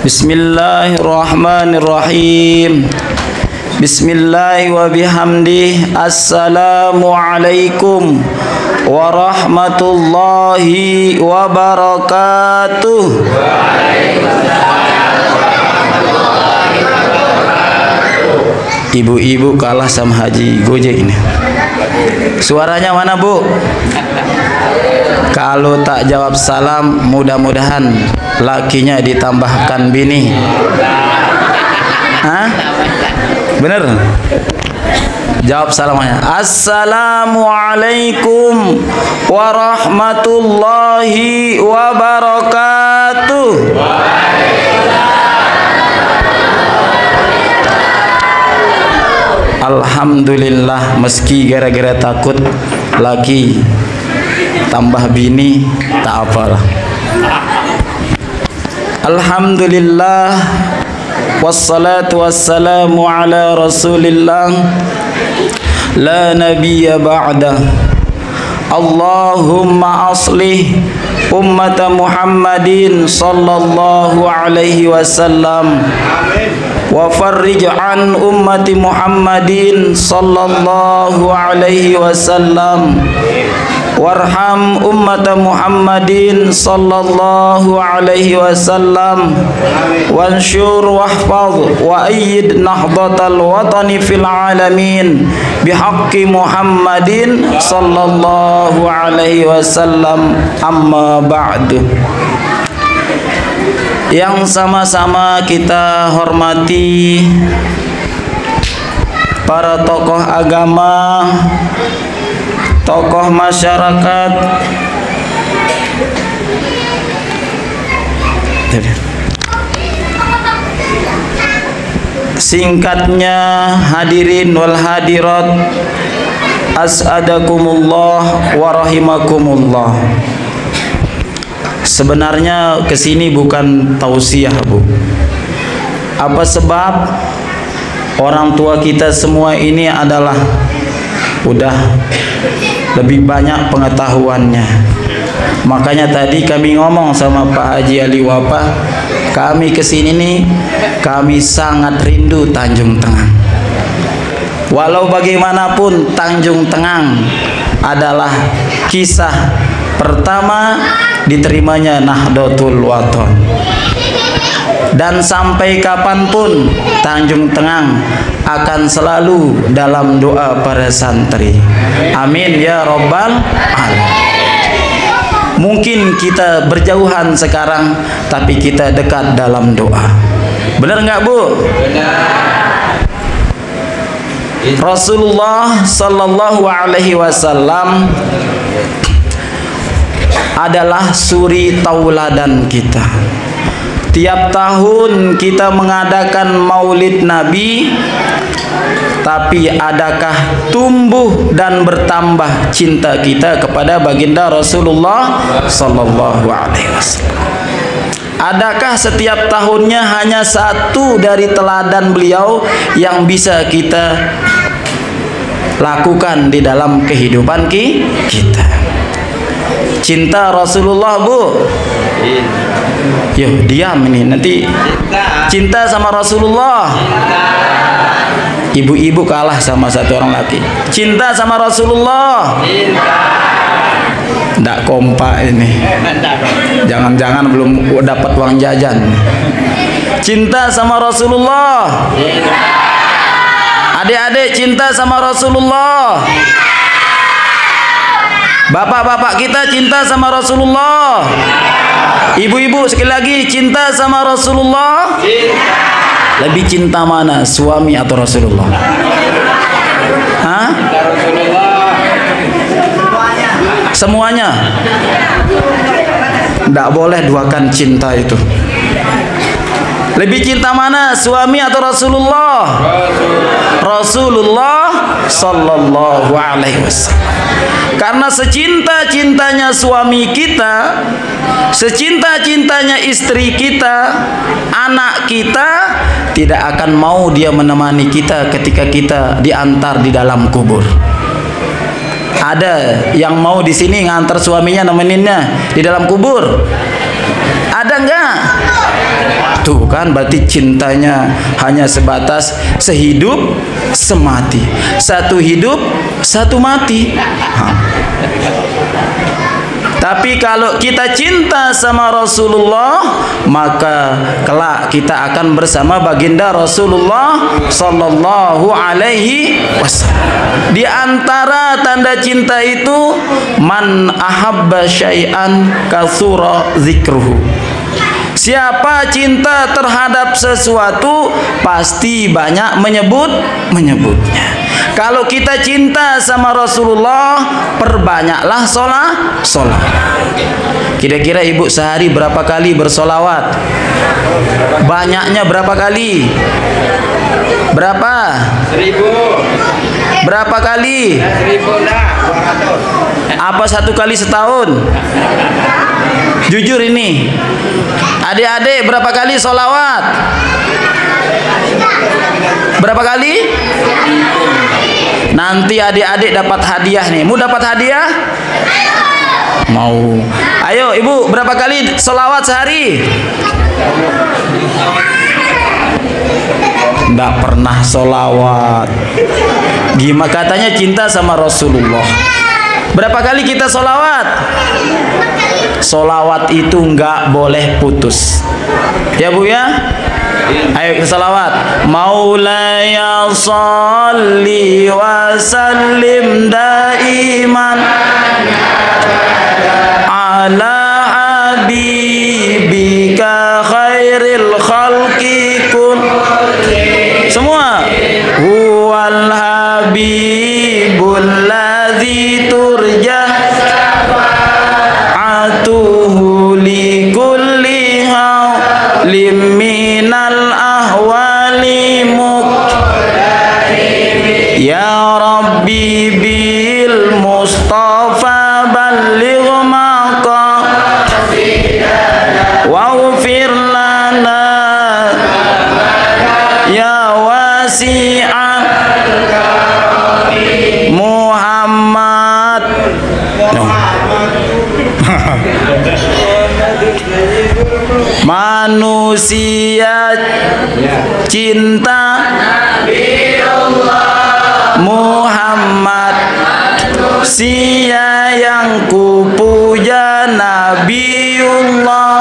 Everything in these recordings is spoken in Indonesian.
Bismillahirrahmanirrahim. Bismillah wa bihamdih. Assalamualaikum warahmatullahi wabarakatuh. Ibu-ibu kalah sama Haji Gojek ini. Suaranya mana, Bu? Kalau tak jawab salam, mudah-mudahan lakinya ditambahkan bini. Hah? Bener? Jawab salamnya. Assalamualaikum warahmatullahi wabarakatuh. Alhamdulillah, meski gara-gara takut laki tambah bini, tak apalah. Alhamdulillah, wassalatu wassalamu ala rasulillah, la nabiyya ba'da. Allahumma aslih ummata Muhammadin sallallahu alaihi wasallam wa farrij an ummati Muhammadin sallallahu alaihi wasallam warham ummata Muhammadin sallallahu alaihi wasallam wansyur wahfaz wa ayyid nahdatal watani fil alamin bihaqqi Muhammadin sallallahu alaihi wasallam. Amma ba'du. Yang sama-sama kita hormati para tokoh agama, tokoh masyarakat, singkatnya hadirin wal hadirat, as'adakumullah wa rahimakumullah. Sebenarnya kesini bukan tausiah, Bu. Apa sebab? Orang tua kita semua ini adalah udah lebih banyak pengetahuannya. Makanya tadi kami ngomong sama Pak Haji Ali Wapa, kami kesini nih, kami sangat rindu Tanjung Tengang. Walau bagaimanapun Tanjung Tengang adalah kisah pertama diterimanya Nahdlatul Wathon. Dan sampai kapanpun Tanjung Tengang akan selalu dalam doa para santri. Amin ya Rabbal Alamin. Mungkin kita berjauhan sekarang, tapi kita dekat dalam doa. Benar nggak, Bu? Benar. Rasulullah sallallahu alaihi wasallam adalah suri tauladan kita. Tiap tahun kita mengadakan Maulid Nabi, tapi adakah tumbuh dan bertambah cinta kita kepada baginda Rasulullah sallallahu alaihi wasallam? Adakah setiap tahunnya hanya satu dari teladan beliau yang bisa kita lakukan di dalam kehidupan kita? Cinta Rasulullah, Bu. Yuk diam ini, nanti cinta sama Rasulullah. Ibu-ibu kalah sama satu orang laki. Cinta sama Rasulullah. Nggak kompak ini. Jangan-jangan belum dapat uang jajan. Cinta sama Rasulullah. Adik-adik cinta sama Rasulullah. Bapak-bapak kita cinta sama Rasulullah. Ibu-ibu sekali lagi cinta sama Rasulullah. Lebih cinta mana, suami atau Rasulullah? Hah? Semuanya. Tidak boleh duakan cinta itu. Lebih cinta mana, suami atau Rasulullah? Rasulullah sallallahu alaihi wasallam. Karena secinta-cintanya suami kita, secinta-cintanya istri kita, anak kita, tidak akan mau dia menemani kita ketika kita diantar di dalam kubur. Ada yang mau di sini ngantar suaminya nemeninnya di dalam kubur? Ada enggak? Tuh kan, berarti cintanya hanya sebatas sehidup semati. Satu hidup, satu mati. Tapi kalau kita cinta sama Rasulullah, maka kelak kita akan bersama baginda Rasulullah sallallahu alaihi wasallam. Di antara tanda cinta itu, man ahabba syai'an katsura dzikruhu. Siapa cinta terhadap sesuatu, pasti banyak menyebutnya. Kalau kita cinta sama Rasulullah, perbanyaklah sholat. Kira-kira ibu sehari berapa kali bersolawat? Banyaknya berapa kali? Berapa? 1000. Berapa kali? 1000. Apa satu kali setahun? Jujur ini. Adik-adik berapa kali sholawat? Berapa kali? Nanti adik-adik dapat hadiah nih. Mau dapat hadiah? Mau. Ayo ibu, berapa kali sholawat sehari? Nggak pernah sholawat. Gimana katanya cinta sama Rasulullah? Berapa kali kita sholawat? Sholawat itu nggak boleh putus. Ya bu ya? Ayo kita salawat. Maulaya sholli wa sallim daiman ala habibika khairil khalqi kun. Semua. Huwal habibul ladzi turja atuhu li kulli hawlim minal ahwali ya rabbi bil mustafa balligh maqasidana waghfir lana ya wasi'an Muhammad. Manusia cinta Muhammad, sia yang kupuja Nabiullah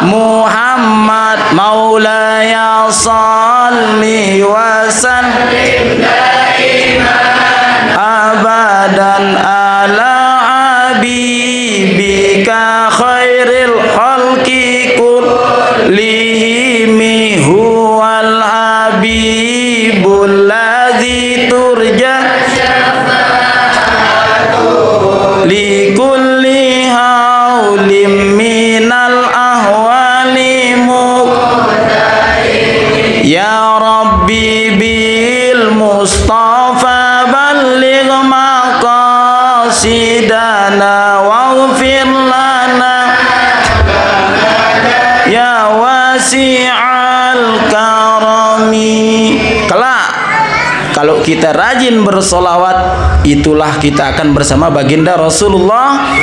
Muhammad. Maulaya sholli wa sallim abadan ala habibika khairil khalqi kullihimi huwal habibul ladzi turja li kulli haulim minal ahwali ya rabbi bil mustafa balligh maqasidana waghfir lana ya wasi'al karami. Kelak kalau kita rajin bersolawat, itulah kita akan bersama baginda Rasulullah.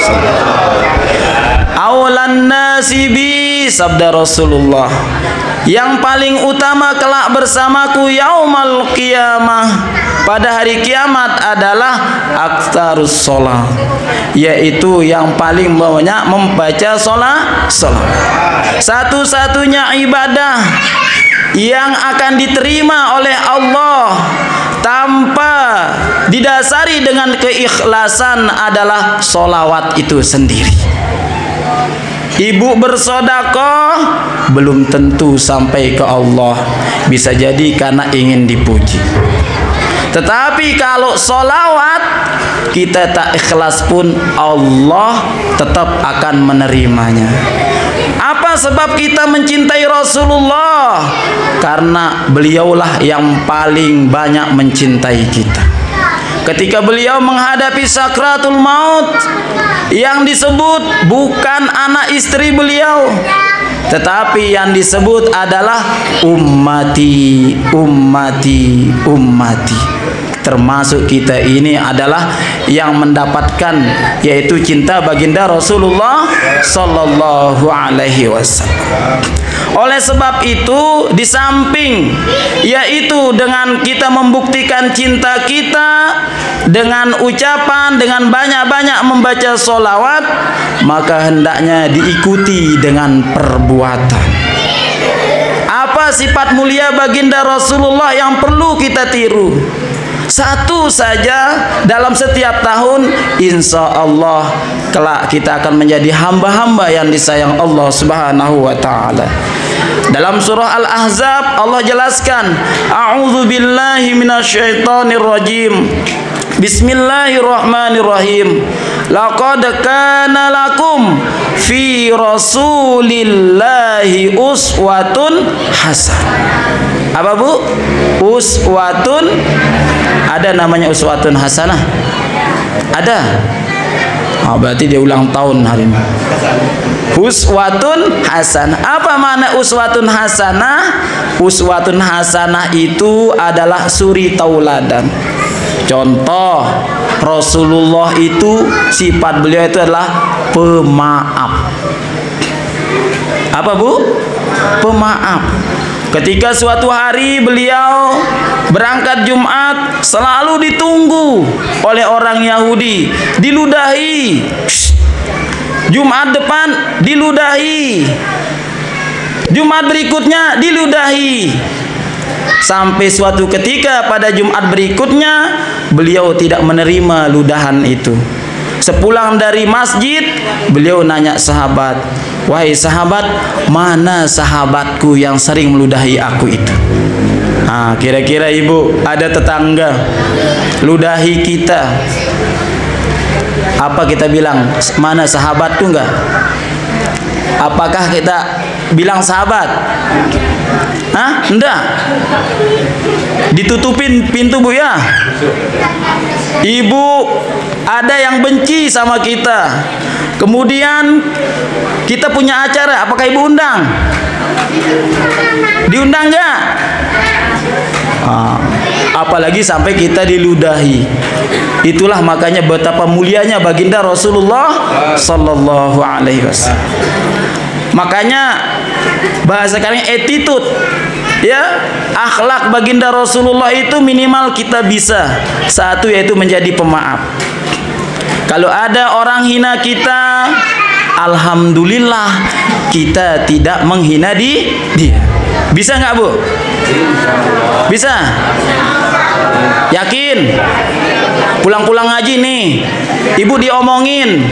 Awalan nasibi, sabda Rasulullah, yang paling utama kelak bersamaku yaumal qiyamah, pada hari kiamat adalah aktsarus sholat, yaitu yang paling banyak membaca sholat. Satu-satunya ibadah yang akan diterima oleh Allah tanpa didasari dengan keikhlasan adalah sholawat itu sendiri. Ibu bersedekah belum tentu sampai ke Allah, bisa jadi karena ingin dipuji. Tetapi kalau sholawat kita tak ikhlas pun, Allah tetap akan menerimanya. Apa sebab kita mencintai Rasulullah? Karena beliaulah yang paling banyak mencintai kita. Ketika beliau menghadapi sakratul maut, yang disebut bukan anak istri beliau, tetapi yang disebut adalah ummati, ummati, ummati. Termasuk kita ini adalah yang mendapatkan, yaitu cinta baginda Rasulullah sallallahu alaihi wasallam. Oleh sebab itu, di samping yaitu dengan kita membuktikan cinta kita dengan ucapan, dengan banyak-banyak membaca sholawat, maka hendaknya diikuti dengan perbuatan. Apa sifat mulia baginda Rasulullah yang perlu kita tiru? Satu saja dalam setiap tahun, insya Allah kelak kita akan menjadi hamba-hamba yang disayang Allah Subhanahu wa ta'ala. Dalam surah Al-Ahzab Allah jelaskan, a'udzu billahi minasyaitonir rajim. Bismillahirrahmanirrahim. Laqad kana lakum fi rasulillahi uswatun hasanah. Apa Bu? Uswatun, ada namanya uswatun hasanah? Ada. Oh, berarti dia ulang tahun hari ini. Uswatun hasanah. Apa makna uswatun hasanah? Uswatun hasanah itu adalah suri tauladan. Contoh, Rasulullah itu sifat beliau itu adalah pemaaf. Apa Bu? Pemaaf. Ketika suatu hari beliau berangkat Jumat, selalu ditunggu oleh orang Yahudi, diludahi. Jumat depan diludahi, Jumat berikutnya diludahi, sampai suatu ketika pada Jumat berikutnya beliau tidak menerima ludahan itu. Sepulang dari masjid, beliau nanya sahabat, wahai sahabat, mana sahabatku yang sering meludahi aku itu? Kira-kira ibu ada tetangga ludahi kita, apa kita bilang, mana sahabatku enggak? Apakah kita bilang sahabat? Enggak. Ditutupin pintu Bu ya. Ibu ada yang benci sama kita, kemudian kita punya acara, apakah ibu undang? Diundang enggak? Apalagi sampai kita diludahi. Itulah makanya betapa mulianya baginda Rasulullah sallallahu alaihi wasallam. Makanya bahasa kalian attitude, ya, akhlak baginda Rasulullah itu minimal kita bisa. Satu yaitu menjadi pemaaf. Kalau ada orang hina kita, alhamdulillah kita tidak menghina dia. Bisa nggak Bu? Bisa? Yakin? Pulang-pulang ngaji nih, ibu diomongin,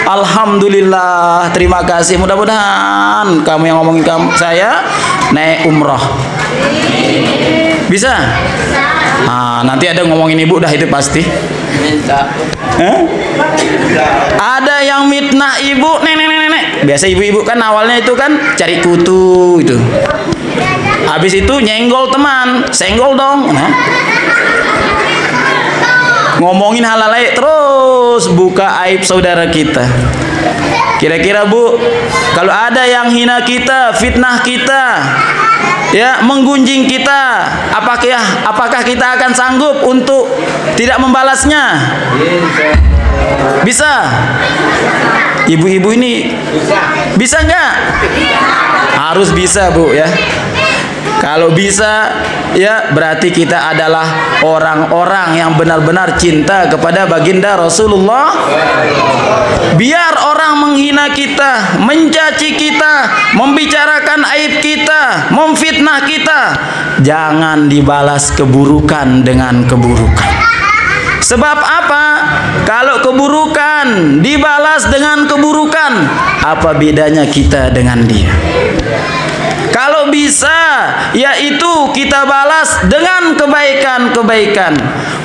alhamdulillah, terima kasih, mudah-mudahan kamu yang ngomongin saya naik umroh. Bisa? Nanti ada ngomongin ibu, dah itu pasti. Ada yang mitnah ibu, nenek. Biasa ibu-ibu kan awalnya itu kan cari kutu itu. Habis itu nyenggol teman, senggol dong. Ngomongin hal-hal lain terus, buka aib saudara kita. Kira-kira Bu, kalau ada yang hina kita, fitnah kita, ya, menggunjing kita, apakah kita akan sanggup untuk tidak membalasnya? Bisa? Ibu-ibu ini bisa nggak? Harus bisa Bu ya. Kalau bisa, ya, berarti kita adalah orang-orang yang benar-benar cinta kepada baginda Rasulullah. Biar orang menghina kita, mencaci kita, membicarakan aib kita, memfitnah kita, jangan dibalas keburukan dengan keburukan. Sebab apa? Kalau keburukan dibalas dengan keburukan, apa bedanya kita dengan dia? Kalau bisa, yaitu kita balas dengan kebaikan-kebaikan.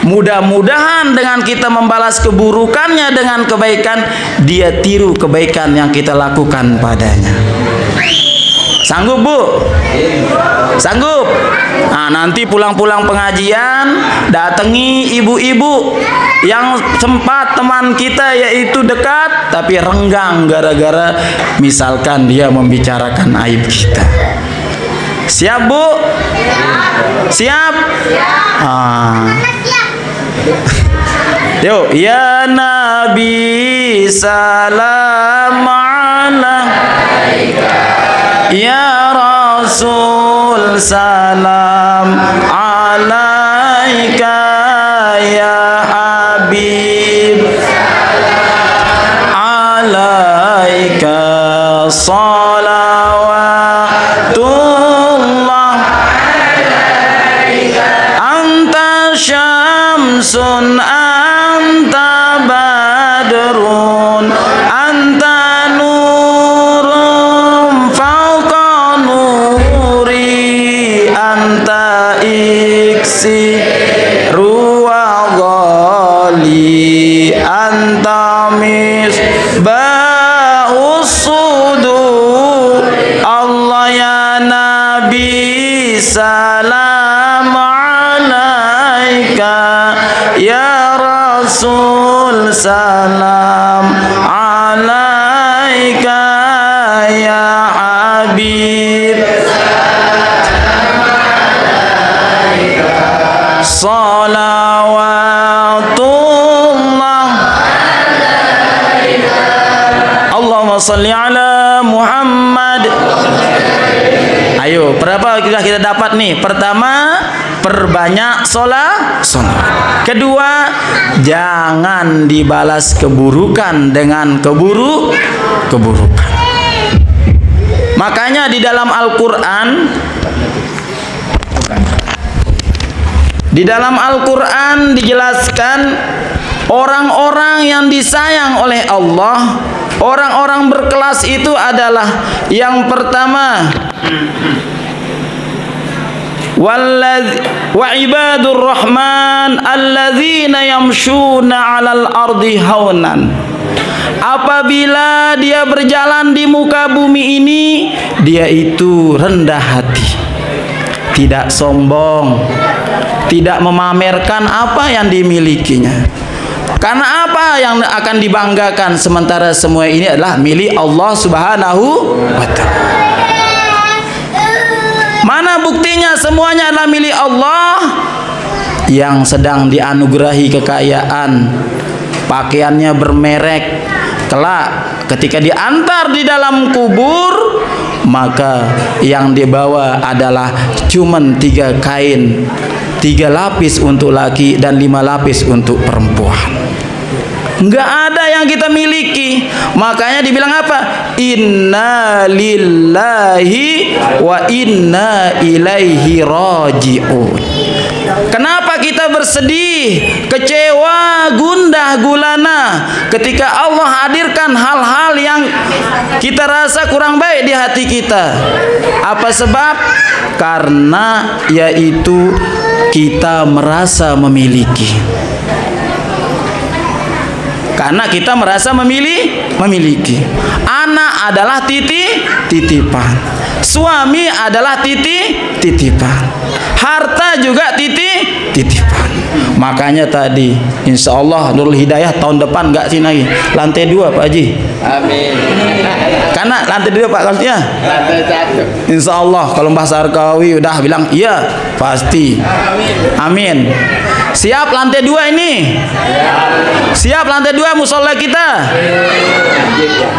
Mudah-mudahan dengan kita membalas keburukannya dengan kebaikan, dia tiru kebaikan yang kita lakukan padanya. Sanggup Bu? Sanggup? Nanti pulang-pulang pengajian, datangi ibu-ibu yang sempat teman kita yaitu dekat tapi renggang gara-gara misalkan dia membicarakan aib kita. Siap Bu? Siap? Yuk, ya Nabi salam alaika. Ya Rasul salam alaika, ya Habib alaika salawatullah. Anta syamsun anta badrun anta nurum fauqa nuri anta iksi ruwa ghali anta misbahus sudur. Allah ya Nabi salam alaika, ya Rasul salam alaika, ya Habib salawatullah. Allahumma salli ala Muhammad. Ayo, berapa kita dapat nih? Pertama, perbanyak sholat. Kedua, jangan dibalas keburukan dengan keburukan. Makanya di dalam Al-Quran dijelaskan orang-orang yang disayang oleh Allah, orang-orang berkelas itu adalah yang pertama, wa ibadur rahman alladzina yamshuna 'alal ardi haunan. Apabila dia berjalan di muka bumi ini, dia itu rendah hati, tidak sombong, tidak memamerkan apa yang dimilikinya. Karena apa yang akan dibanggakan, sementara semua ini adalah milik Allah Subhanahu wa ta'ala. Mana buktinya semuanya adalah milik Allah? Yang sedang dianugerahi kekayaan, pakaiannya bermerek, kelak ketika diantar di dalam kubur, maka yang dibawa adalah cuman 3 kain, 3 lapis untuk laki dan 5 lapis untuk perempuan. Enggak ada yang kita miliki. Makanya dibilang apa? Inna lillahi wa inna ilaihi raji'un. Kenapa kita bersedih, kecewa, gundah gulana ketika Allah hadirkan hal-hal yang kita rasa kurang baik di hati kita? Apa sebab? Karena yaitu kita merasa memiliki. Karena kita merasa memiliki. Anak adalah titipan. Suami adalah titipan. Harta juga titipan. Makanya tadi, insya Allah Nurul Hidayah tahun depan nggak sih lagi lantai 2 Pak Haji. Amin. Karena lantai 2 Pak Kaltia. Lantai 1. Insya Allah kalau Mbah Sarkawi udah bilang iya pasti. Amin. Siap lantai 2 ini? Siap lantai 2 musola kita?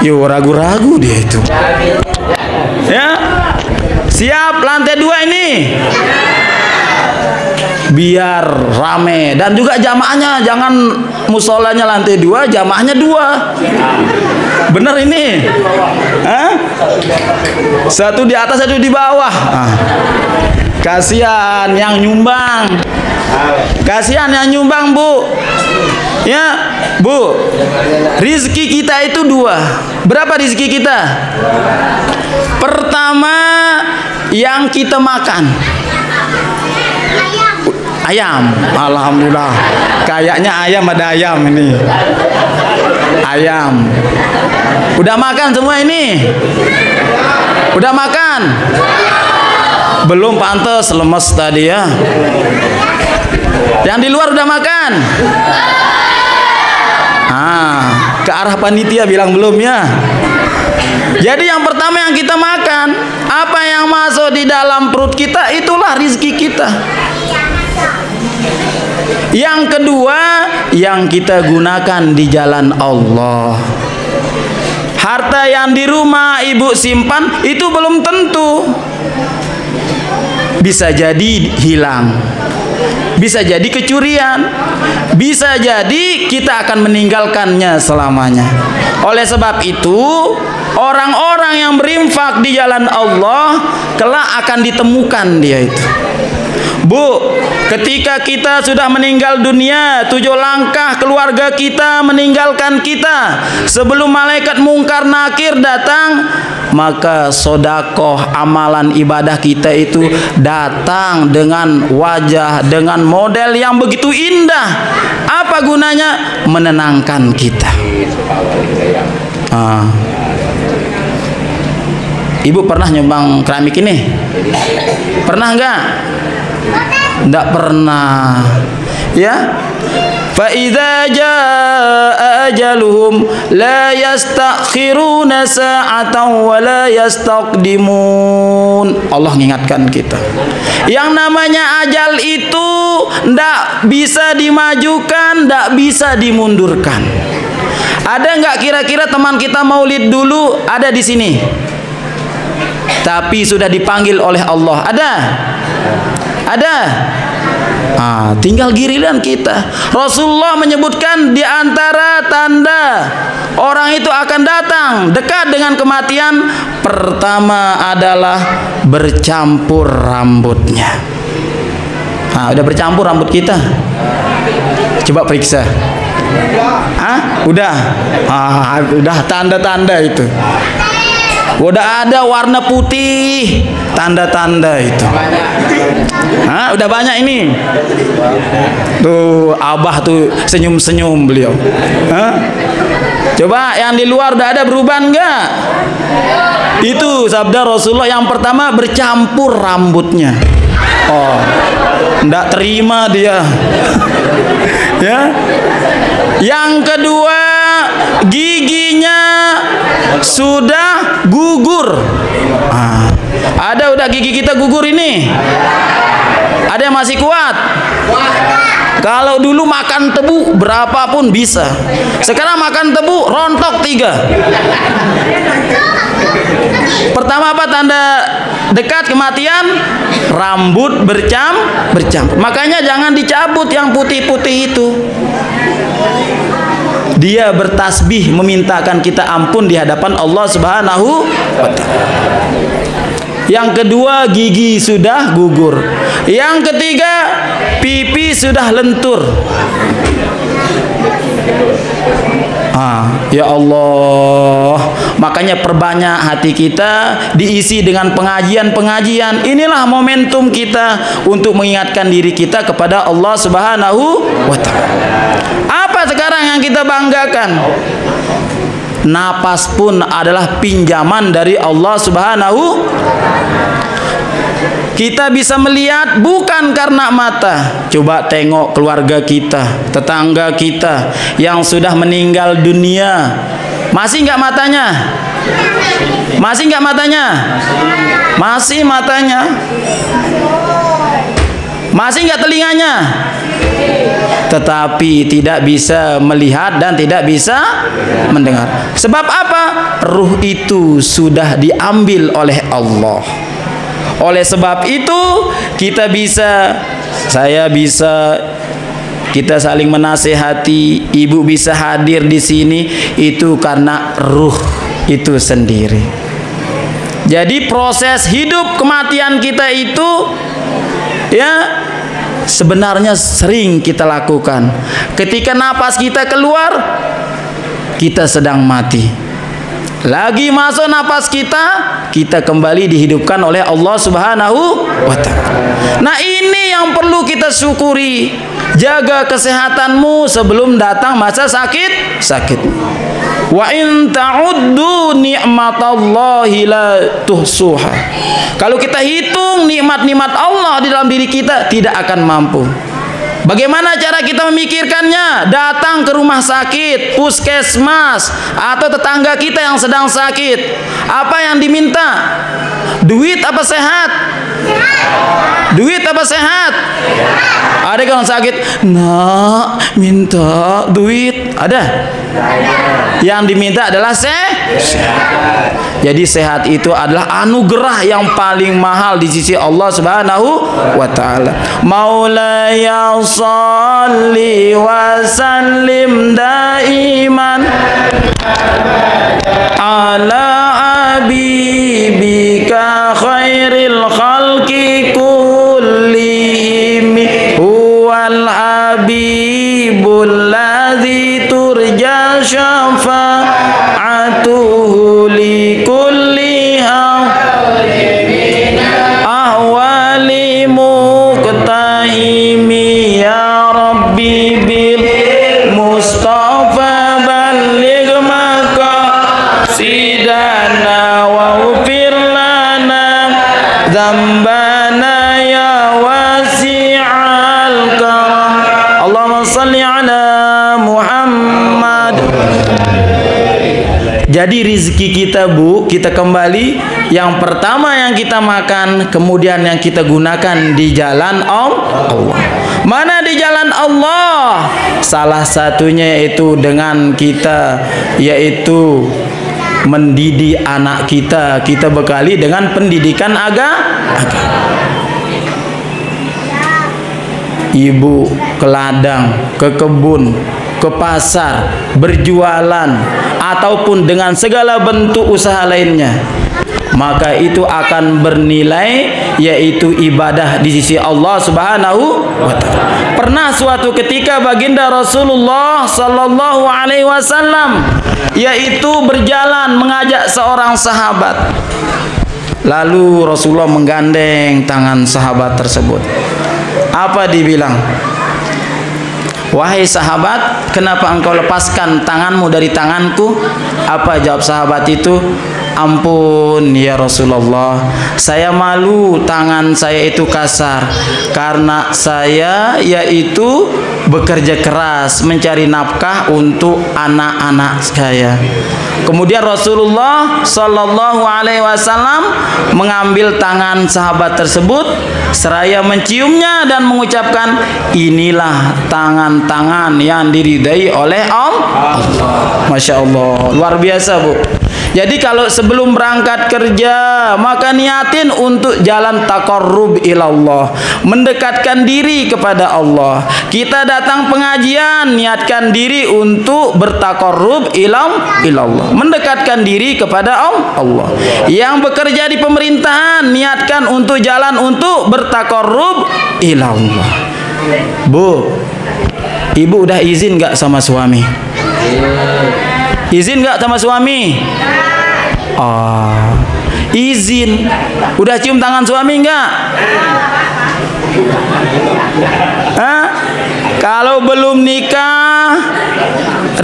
Yo ragu-ragu dia itu. Ya. Siap lantai 2 ini? Biar rame dan juga jamaahnya, jangan musolanya lantai 2, jamaahnya 2. Bener ini? Hah? Satu di atas, satu di bawah. Kasihan yang nyumbang. Kasihan yang nyumbang, Bu. Ya, Bu. Rizki kita itu 2. Berapa rizki kita? Pertama, yang kita makan. Ayam. Alhamdulillah. Kayaknya ayam, ada ayam ini. Ayam. Udah makan semua ini? Udah makan? Belum, pantes lemes tadi ya. Yang di luar udah makan? Ke arah panitia bilang belum ya. Jadi yang pertama yang kita makan, apa yang masuk di dalam perut kita, itulah rizki kita. Yang kedua, yang kita gunakan di jalan Allah. Harta yang di rumah ibu simpan itu belum tentu. Bisa jadi hilang, bisa jadi kecurian, bisa jadi kita akan meninggalkannya selamanya. Oleh sebab itu, orang-orang yang berinfak di jalan Allah kelak akan ditemukan dia itu. Bu, ketika kita sudah meninggal dunia, 7 langkah keluarga kita meninggalkan kita. Sebelum malaikat mungkar nakir datang, maka sodakoh amalan ibadah kita itu datang dengan wajah, dengan model yang begitu indah. Apa gunanya? Menenangkan kita. Ibu pernah nyumbang keramik ini? Pernah enggak? Enggak pernah. Ya. Fa idza jaa ajaluhum la yastakhiruna sa'atan wa la yastaqdimun. Allah mengingatkan kita. Yang namanya ajal itu enggak bisa dimajukan, enggak bisa dimundurkan. Ada enggak kira-kira teman kita maulid dulu ada di sini? Tapi sudah dipanggil oleh Allah. Ada? Ada? Tinggal giliran kita. Rasulullah menyebutkan di antara tanda orang itu akan datang dekat dengan kematian, pertama adalah bercampur rambutnya. Udah bercampur rambut kita? Coba periksa. Udah? Udah tanda-tanda itu. Udah ada warna putih, tanda-tanda itu. Udah banyak ini. Tuh Abah tuh senyum-senyum beliau. Coba yang di luar udah ada berubah enggak? Itu sabda Rasulullah, yang pertama bercampur rambutnya. Enggak terima dia. Ya. Yang kedua, giginya sudah gugur. Ada udah gigi kita gugur ini? Ada yang masih kuat? Kalau dulu makan tebu berapapun bisa. Sekarang makan tebu rontok 3. Pertama apa tanda dekat kematian? Rambut bercampur. Makanya jangan dicabut yang putih-putih itu. Dia bertasbih memintakan kita ampun di hadapan Allah Subhanahu wa ta'ala. Yang kedua, gigi sudah gugur. Yang ketiga, pipi sudah lentur. Ya Allah, makanya perbanyak hati kita diisi dengan pengajian-pengajian. Inilah momentum kita untuk mengingatkan diri kita kepada Allah Subhanahu wa ta'ala. Apa sekarang yang kita banggakan? Napas pun adalah pinjaman dari Allah Subhanahu. Kita bisa melihat bukan karena mata. Coba tengok keluarga kita, tetangga kita yang sudah meninggal dunia. Masih enggak matanya? Masih enggak matanya? Masih matanya. Masih enggak telinganya? Tetapi tidak bisa melihat dan tidak bisa mendengar. Sebab apa? Ruh itu sudah diambil oleh Allah. Oleh sebab itu kita bisa, saya bisa, kita saling menasehati, ibu bisa hadir di sini itu karena ruh itu sendiri. Jadi proses hidup kematian kita itu ya sebenarnya sering kita lakukan. Ketika napas kita keluar, kita sedang mati. Lagi masuk napas kita kembali dihidupkan oleh Allah Subhanahu wa ta'ala. Nah, ini yang perlu kita syukuri. Jaga kesehatanmu sebelum datang masa sakit. Wa in ta'uddu ni'matallahi la tuhsuha. Kalau kita hitung nikmat-nikmat Allah di dalam diri kita, tidak akan mampu. Bagaimana cara kita memikirkannya? Datang ke rumah sakit, puskesmas, atau tetangga kita yang sedang sakit. Apa yang diminta? Duit apa sehat? Duit apa sehat? Ada kalau sakit, nak minta duit. Ada? Yang diminta adalah sehat. Jadi sehat itu adalah anugerah yang paling mahal di sisi Allah Subhanahu wa taala. Maulaya shalli wa sallim daiman ala habibika khairil khalqi kullihim huwal habibul ladzi turja syafa'atuhu li kulli ahwali muqtahimi ya rabbi bil mustafa balligh maqasidana wa ufir lana dzambana ya wasi'al karam. Allahumma shalli ala Muhammad. Jadi rizki kita, Bu, kita kembali, yang pertama yang kita makan, kemudian yang kita gunakan di jalan Allah. Mana di jalan Allah? Salah satunya yaitu dengan kita, yaitu mendidik anak kita. Kita bekali dengan pendidikan agama. Ibu ke ladang, ke kebun, ke pasar, berjualan, ataupun dengan segala bentuk usaha lainnya, maka itu akan bernilai, yaitu ibadah di sisi Allah Subhanahu wa ta'ala. Pernah suatu ketika baginda Rasulullah sallallahu alaihi wasallam yaitu berjalan mengajak seorang sahabat. Lalu Rasulullah menggandeng tangan sahabat tersebut. Apa dibilang? Wahai sahabat, kenapa engkau lepaskan tanganmu dari tanganku? Apa jawab sahabat itu? Ampun ya Rasulullah, saya malu tangan saya itu kasar, karena saya yaitu bekerja keras mencari nafkah untuk anak-anak saya. Kemudian Rasulullah sallallahu alaihi wasallam mengambil tangan sahabat tersebut seraya menciumnya dan mengucapkan, inilah tangan-tangan yang diridai oleh Allah. Masya Allah, luar biasa, Bu. Jadi kalau sebelum berangkat kerja, maka niatin untuk jalan taqarrub ilallah, mendekatkan diri kepada Allah. Kita datang pengajian, niatkan diri untuk bertaqarrub ilallah, mendekatkan diri kepada Allah. Yang bekerja di pemerintahan, niatkan untuk jalan untuk bertaqarrub ilallah. Bu, ibu udah izin gak sama suami? Izin gak sama suami? Izin. Udah cium tangan suami enggak? Kalau belum nikah,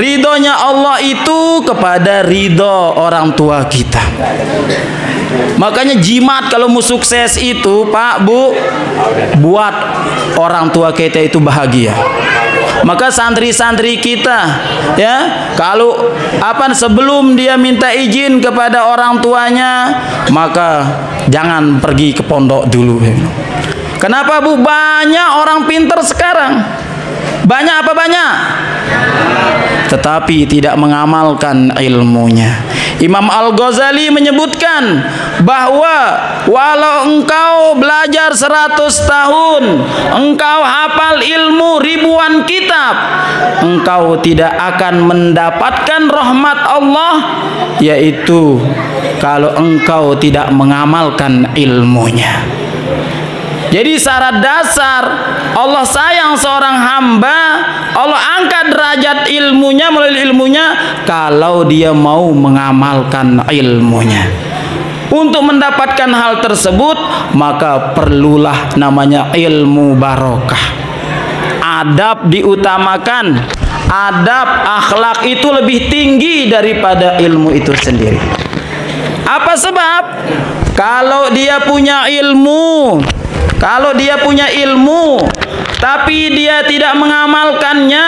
ridhonya Allah itu kepada ridho orang tua kita. Makanya jimat kalau mau sukses itu, Pak, Bu, buat orang tua kita itu bahagia. Maka santri-santri kita, ya, kalau sebelum dia minta izin kepada orang tuanya, maka jangan pergi ke pondok dulu. Kenapa, Bu? Banyak orang pintar sekarang. Banyak apa banyak? Tetapi tidak mengamalkan ilmunya. Imam Al-Ghazali menyebutkan bahwa walau engkau belajar 100 tahun, engkau hafal ilmu ribuan kitab, engkau tidak akan mendapatkan rahmat Allah, yaitu kalau engkau tidak mengamalkan ilmunya. Jadi syarat dasar Allah sayang seorang hamba, Allah angkat derajat ilmunya melalui ilmunya kalau dia mau mengamalkan ilmunya. Untuk mendapatkan hal tersebut, maka perlulah namanya ilmu barokah. Adab diutamakan. Adab, akhlak itu lebih tinggi daripada ilmu itu sendiri. Apa sebab? Kalau dia punya ilmu, tapi dia tidak mengamalkannya,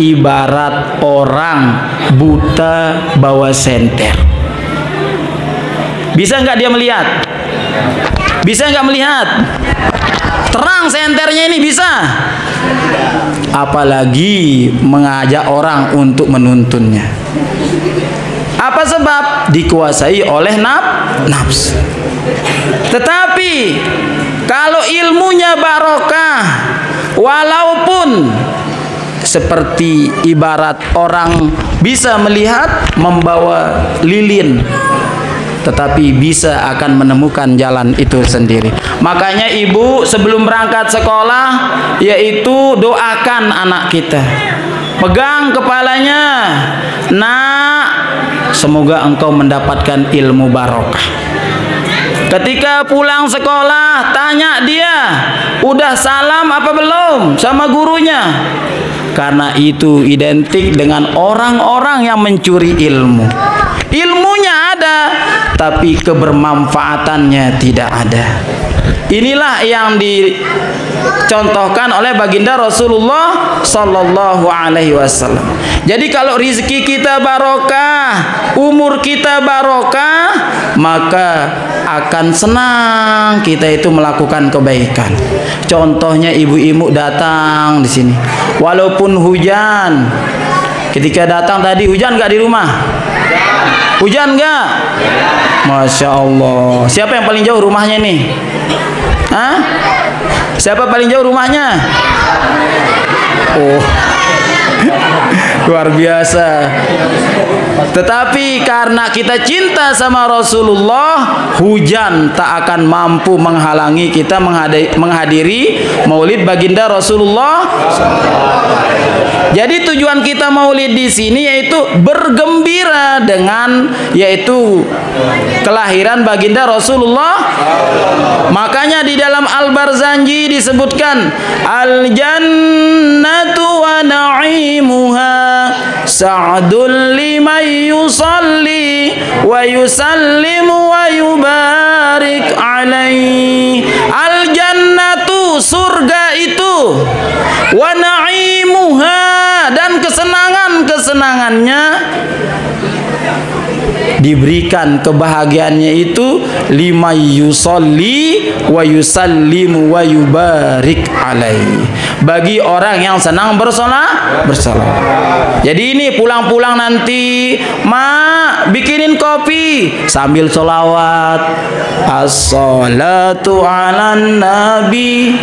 ibarat orang buta bawa senter. Bisa nggak dia melihat? Bisa nggak melihat? Terang senternya ini bisa. Apalagi mengajak orang untuk menuntunnya. Apa sebab? Dikuasai oleh nafsu. Tetapi kalau ilmunya barokah, walaupun seperti ibarat orang bisa melihat membawa lilin, tetapi bisa akan menemukan jalan itu sendiri. Makanya ibu sebelum berangkat sekolah, yaitu doakan anak kita, pegang kepalanya, nak, semoga engkau mendapatkan ilmu barokah. Ketika pulang sekolah, tanya dia, udah salam apa belum sama gurunya? Karena itu identik dengan orang-orang yang mencuri ilmu. Ilmunya ada, tapi kebermanfaatannya tidak ada. Inilah yang dicontohkan oleh baginda Rasulullah Sallallahu Alaihi Wasallam. Jadi kalau rezeki kita barokah, umur kita barokah, maka akan senang kita itu melakukan kebaikan. Contohnya ibu-ibu datang di sini, walaupun hujan. Ketika datang tadi hujan nggak di rumah? Hujan nggak? Masya Allah. Siapa yang paling jauh rumahnya nih? Hah? Siapa paling jauh rumahnya? Oh, luar biasa. Tetapi karena kita cinta sama Rasulullah, hujan tak akan mampu menghalangi kita menghadiri maulid baginda Rasulullah. Jadi tujuan kita maulid di sini yaitu bergembira dengan yaitu kelahiran baginda Rasulullah. Makanya di dalam Al-Barzanji disebutkan al-jannatu wa na'imuha sa'dul liman yusalli wa yusallimu wa yubarik alaihi. Al-jannatu, surga itu, wa na'imuha, dan kesenangan-kesenangannya, diberikan kebahagiaannya itu lima yusolli wa yusallimu wa yubarik alaihi, bagi orang yang senang bersolat. Jadi ini pulang-pulang nanti, mak bikinin kopi sambil solawat, as-salatu ala nabi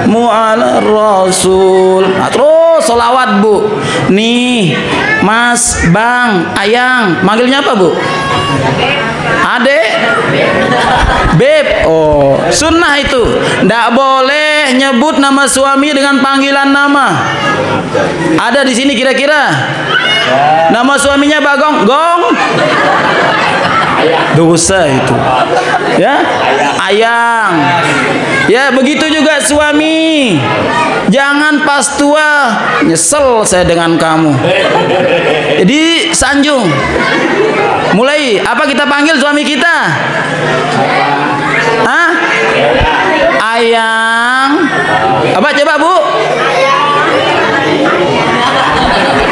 mu'ala rasul. Nah, terus solawat bu. Nih mas, bang, ayang, manggilnya apa bu? Adek, beb. Oh, sunnah itu. Nggak boleh nyebut nama suami dengan panggilan nama. Ada di sini kira-kira? Nama suaminya Bagong, Gong. Dosa itu. Ya, ayang. Ya, begitu juga suami. Jangan pas tua, nyesel saya dengan kamu. Jadi sanjung. Mulai apa kita panggil suami kita? Hah? Ayang. Apa coba bu?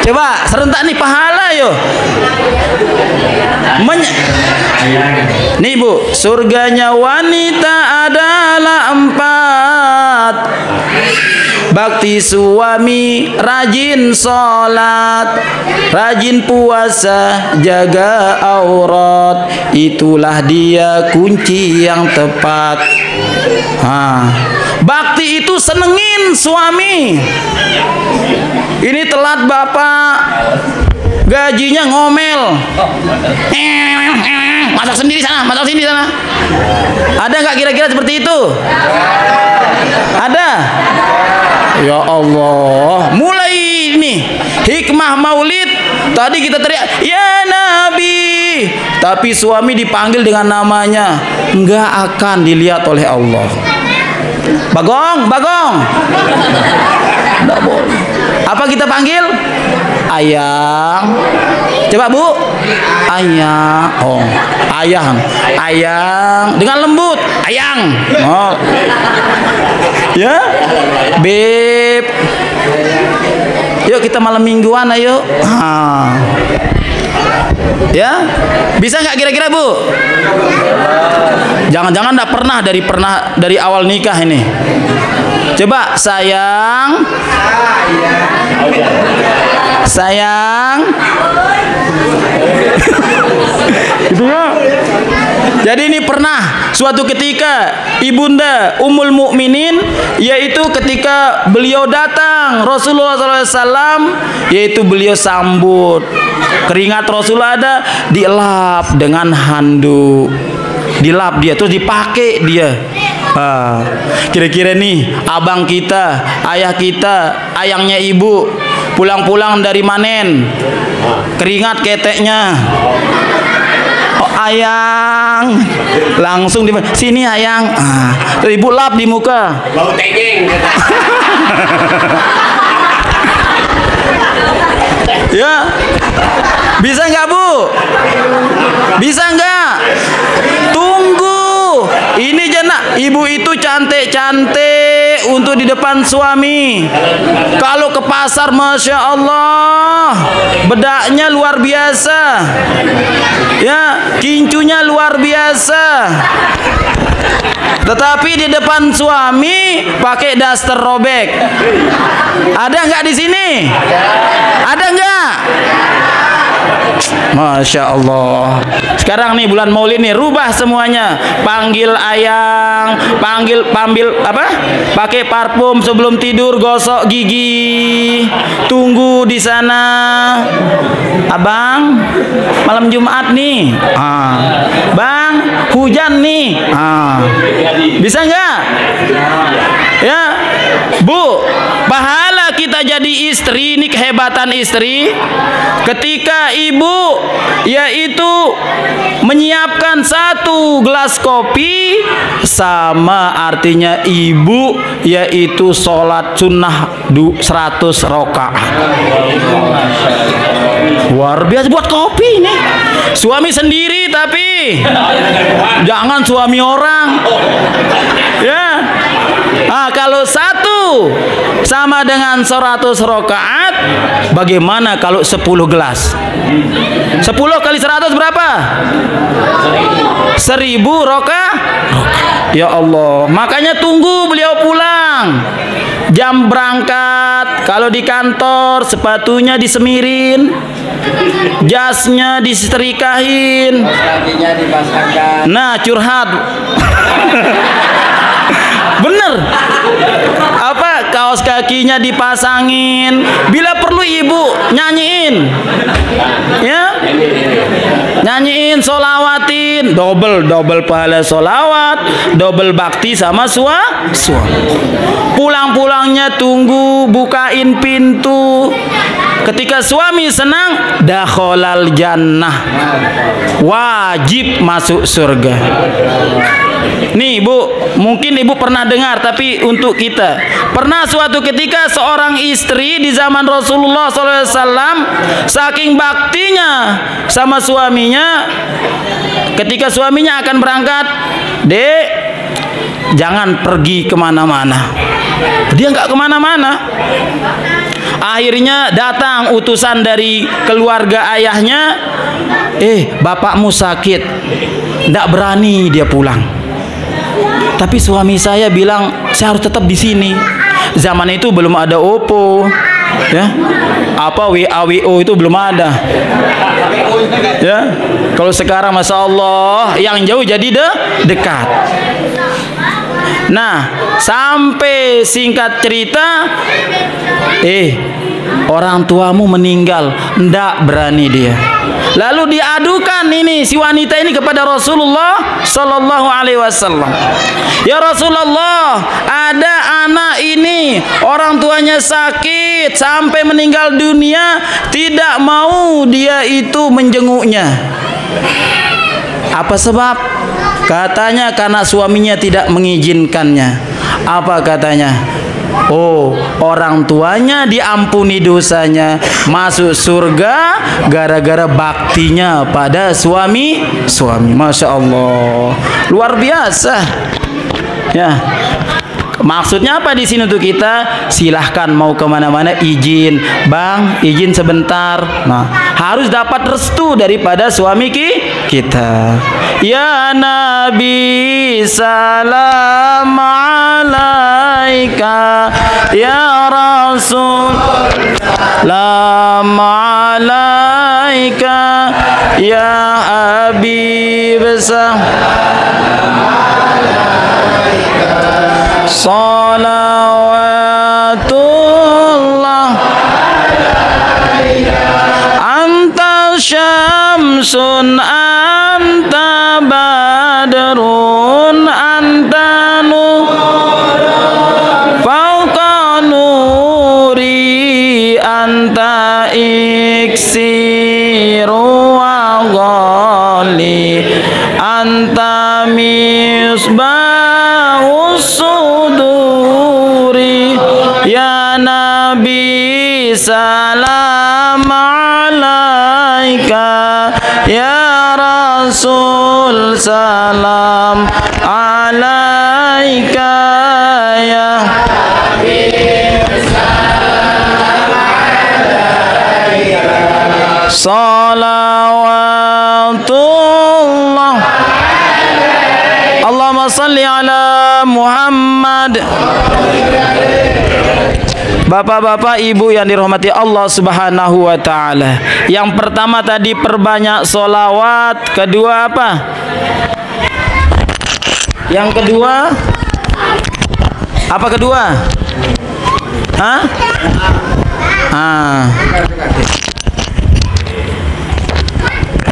Coba serentak nih pahala yo. Nih bu, surganya wanita adalah 4. Bakti suami, rajin sholat, rajin puasa, jaga aurat. Itulah dia kunci yang tepat. Bakti itu senengin suami. Ini telat bapak, gajinya ngomel, masak sendiri sana, masak sendiri sana. Ada nggak kira-kira seperti itu? Ada? Ya Allah, mulai ini hikmah maulid. Tadi kita teriak ya Nabi, tapi suami dipanggil dengan namanya, nggak akan dilihat oleh Allah. Bagong, Bagong. Nggak boleh. Apa kita panggil? Ayang. Coba bu. Ayang. Oh, ayang. Ayang dengan lembut. Ayang. Oh. Ya. Beb. Yuk kita malam mingguan ayo. Ya, bisa nggak kira-kira Bu? Jangan-jangan nggak pernah dari awal nikah ini. Coba sayang, gitu ya. Jadi ini pernah suatu ketika Ibunda Ummul Mukminin, yaitu ketika beliau datang Rasulullah SAW, yaitu beliau sambut, keringat Rasulullah ada, dielap dengan handuk, dilap dia, terus dipakai dia. Kira-kira nih abang kita, ayah kita, ayangnya ibu pulang-pulang dari manen, keringat keteknya, ayang, langsung di sini ayang, terus ibu lap di muka, bau tegeng. Ya, bisa nggak Bu? Bisa nggak? Tunggu, ini jana, ibu itu cantik-cantik untuk di depan suami. Kalau ke pasar, masya Allah, bedaknya luar biasa, ya, kincunya luar biasa. Tetapi di depan suami pakai daster robek. Ada nggak di sini? Ada nggak? Masya Allah. Sekarang nih bulan Maulid nih, rubah semuanya. Panggil ayang, panggil apa? Pakai parfum sebelum tidur, gosok gigi. Tunggu di sana. Abang, malam Jumat nih. Bang, hujan nih. Bisa nggak? Ya, Bu, pahala kita jadi istri, ini kehebatan istri. Ketika ibu yaitu menyiapkan 1 gelas kopi, sama artinya ibu yaitu sholat sunnah 100 rakaat. Luar biasa buat kopi nih. Suami sendiri tapi jangan suami orang. Ya. Kalau 1 sama dengan 100 rakaat, bagaimana kalau 10 gelas? 10 kali 100 berapa? 1000 rakaat. Ya Allah, makanya tunggu beliau pulang. Jam berangkat, kalau di kantor sepatunya disemirin, jasnya disetrikahin, nah curhat. Bener, apa, kaos kakinya dipasangin, bila perlu ibu nyanyiin, ya, nyanyiin, solawatin, double pahala solawat, double bakti sama suami. Pulang-pulangnya tunggu, bukain pintu. Ketika suami senang, dakhalal jannah, wajib masuk surga. Nih Bu, mungkin ibu pernah dengar, tapi untuk kita, pernah suatu ketika seorang istri di zaman Rasulullah SAW, saking baktinya sama suaminya, ketika suaminya akan berangkat, Dek, jangan pergi kemana-mana. Dia nggak kemana-mana. Akhirnya datang utusan dari keluarga ayahnya, bapakmu sakit, nggak berani dia pulang. Tapi suami saya bilang, saya harus tetap di sini. Zaman itu belum ada Oppo, ya, apa WA-WO itu belum ada, ya. Kalau sekarang, masya Allah, yang jauh jadi dekat. Nah, sampai singkat cerita, orang tuamu meninggal, ndak berani dia. Lalu diadukan ini si wanita ini kepada Rasulullah Sallallahu Alaihi Wasallam. Ya Rasulullah, ada anak ini orang tuanya sakit sampai meninggal dunia, tidak mau dia itu menjenguknya. Apa sebab? Katanya karena suaminya tidak mengizinkannya. Apa katanya? Oh, orang tuanya diampuni dosanya, masuk surga gara-gara baktinya pada suami. Masya Allah, luar biasa. Ya, Maksudnya apa di sini untuk kita? Silahkan mau kemana-mana izin, bang, izin sebentar. Nah, harus dapat restu daripada suami kita. Ya Nabi salam alaika, ya Rasul salam alaika, ya Habib salawatullah anta syamsun anta badrun anta fauqa nuri anta iksiru wa ghali anta misbahus suduri ya Nabi salam alaika, ya Rasul salam alaika, ya salawatullah Allahumma salli ala Muhammad. Bapak-bapak, ibu yang dirahmati Allah Subhanahu wa taala. Yang pertama tadi perbanyak sholawat, kedua apa? Yang kedua apa kedua? Hah?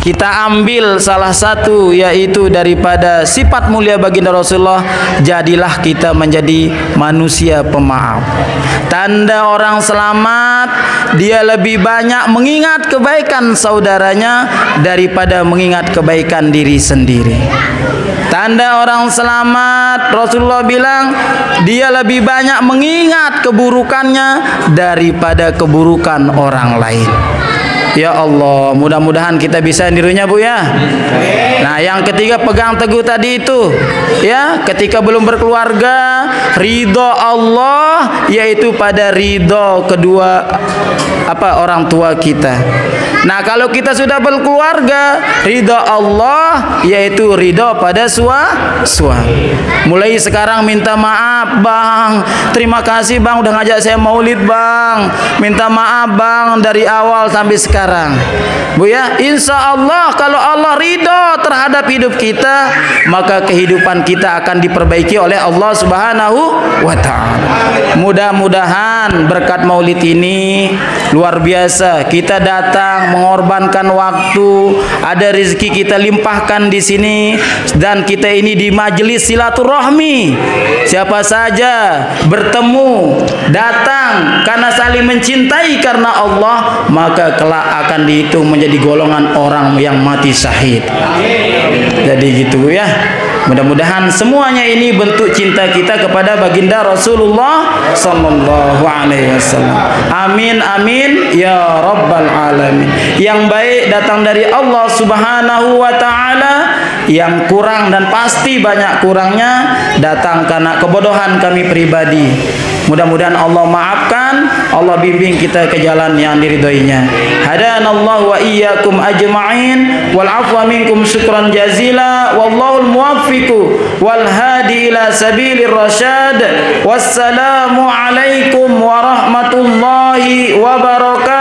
Kita ambil salah satu, yaitu daripada sifat mulia baginda Rasulullah, jadilah kita menjadi manusia pemaaf. Tanda orang selamat, dia lebih banyak mengingat kebaikan saudaranya daripada mengingat kebaikan diri sendiri. Tanda orang selamat, Rasulullah bilang, dia lebih banyak mengingat keburukannya daripada keburukan orang lain. Ya Allah, mudah-mudahan kita bisa nirunya, Bu, ya. Nah, yang ketiga, pegang teguh tadi itu, ya, ketika belum berkeluarga, ridho Allah, yaitu pada ridho kedua orang tua kita. Nah, kalau kita sudah berkeluarga, ridho Allah, yaitu ridho pada suami. Mulai sekarang minta maaf, Bang, terima kasih Bang udah ngajak saya maulid, Bang, minta maaf Bang dari awal sampai sekarang, Bu, ya. Insya Allah kalau Allah ridho terhadap hidup kita, maka kehidupan kita akan diperbaiki oleh Allah Subhanahu wa ta'ala. Mudah-mudahan berkat maulid ini luar biasa, kita datang mengorbankan waktu, ada rezeki kita limpahkan di sini, dan kita ini di majelis silaturahmi. Siapa saja bertemu, datang karena saling mencintai karena Allah, maka kelak akan dihitung menjadi golongan orang yang mati syahid. Jadi gitu, ya. Mudah-mudahan semuanya ini bentuk cinta kita kepada baginda Rasulullah sallallahu alaihi wasallam. Amin amin ya rabbal alamin. Yang baik datang dari Allah Subhanahu wa taala, yang kurang dan pasti banyak kurangnya datang karena kebodohan kami pribadi. Mudah-mudahan Allah maafkan, Allah bimbing kita ke jalan yang diridhoinya. Hadanallahu wa iyyakum ajma'in wal afwa minkum syukran jazila wallahul muwaffiqu wal hadi ila sabilir rasyad. Wassalamu alaikum warahmatullahi wabarakatuh.